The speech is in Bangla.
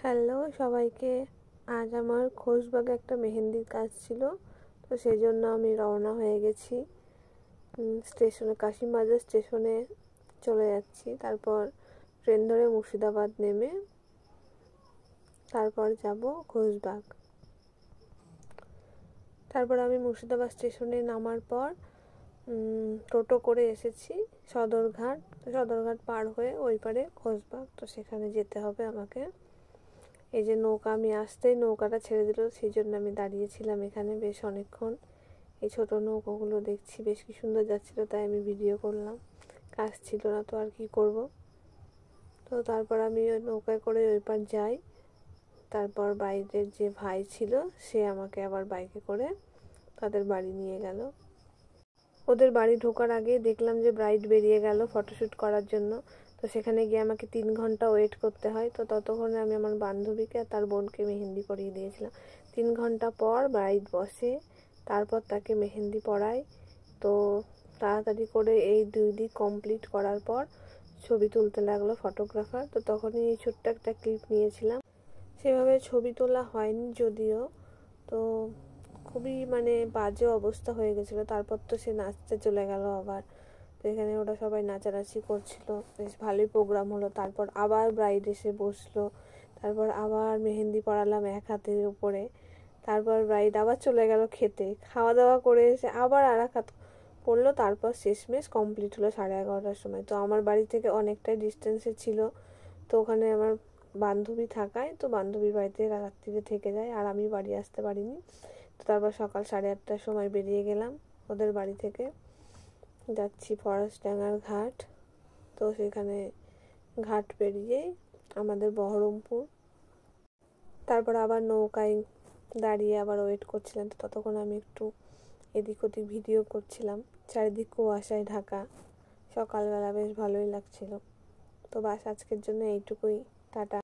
হ্যালো সবাইকে। আজ আমার খোশবাগে একটা মেহেন্দির কাজ ছিল, তো সেই জন্য আমি রওনা হয়ে গেছি স্টেশনে, কাশিমবাজার স্টেশনে চলে যাচ্ছি। তারপর ট্রেন ধরে মুর্শিদাবাদ নেমে তারপর যাব খোশবাগ। তারপর আমি মুর্শিদাবাদ স্টেশনে নামার পর টোটো করে এসেছি সদরঘাট। সদরঘাট পার হয়ে ওই পারে খোশবাগ, তো সেখানে যেতে হবে আমাকে। এই যে নৌকা, আমি আসতেই নৌকাটা ছেড়ে দিল, সেই জন্য আমি দাঁড়িয়েছিলাম এখানে বেশ অনেকক্ষণ। এই ছোটো নৌকাগুলো দেখছি বেশ কি সুন্দর যাচ্ছিলো, তাই আমি ভিডিও করলাম। কাজ ছিল না তো আর কি করব। তো তারপর আমি ওই নৌকায় করে ওই পার যাই। তারপর বাইরের যে ভাই ছিল সে আমাকে আবার বাইকে করে তাদের বাড়ি নিয়ে গেল। ওদের বাড়ি ঢোকার আগে দেখলাম যে ব্রাইড বেরিয়ে গেল ফটোশ্যুট করার জন্য। তো সেখানে গিয়ে আমাকে 3 ঘন্টা ওয়েট করতে হয়। তো ততক্ষণে আমি আমার বান্ধবীকে আর তার বোনকে মেহেন্দি পরিয়ে দিয়েছিলাম। 3 ঘন্টা পর ব্রাইড বসে, তারপর তাকে মেহেন্দি পরায়। তো তাড়াতাড়ি করে এই 2 দিক কমপ্লিট করার পর ছবি তুলতে লাগলো ফটোগ্রাফার। তো তখনই এই ছোট্ট একটা ক্লিপ নিয়েছিলাম। সেভাবে ছবি তোলা হয়নি যদিও, তো খুবই বাজে অবস্থা হয়ে গেছিলো। তারপর তো সে নাচতে চলে গেল আবার। তো এখানে ওরা সবাই নাচানাচি করছিল, বেশ ভালোই প্রোগ্রাম হলো। তারপর আবার ব্রাইড এসে বসলো, তারপর আবার মেহেন্দি পরালাম এক হাতের উপরে। তারপর ব্রাইড আবার চলে গেল খেতে, খাওয়া দাওয়া করে এসে আবার আর এক হাত পড়লো। তারপর শেষমেশ কমপ্লিট হলো 11:30টার সময়। তো আমার বাড়ি থেকে অনেকটাই ডিস্টেন্সে ছিল, তো ওখানে আমার বান্ধবী থাকায় তো বান্ধবীর বাড়িতে রাত্রিরে থেকে যায়, আর আমি বাড়ি আসতে পারিনি। তো তারপর সকাল 8:30টার সময় বেরিয়ে গেলাম ওদের বাড়ি থেকে। যাচ্ছি ফরেস্টডাঙ্গার ঘাট। তো সেখানে ঘাট পেরিয়েই আমাদের বহরমপুর। তারপর আবার নৌকায় দাঁড়িয়ে আবার ওয়েট করছিলাম। তো ততক্ষণ আমি একটু এদিক ওদিক ভিডিও করছিলাম। চারিদিক কুয়াশায় ঢাকা, সকালবেলা বেশ ভালোই লাগছিল। তো বাস আজকের জন্য এইটুকুই। টাটা।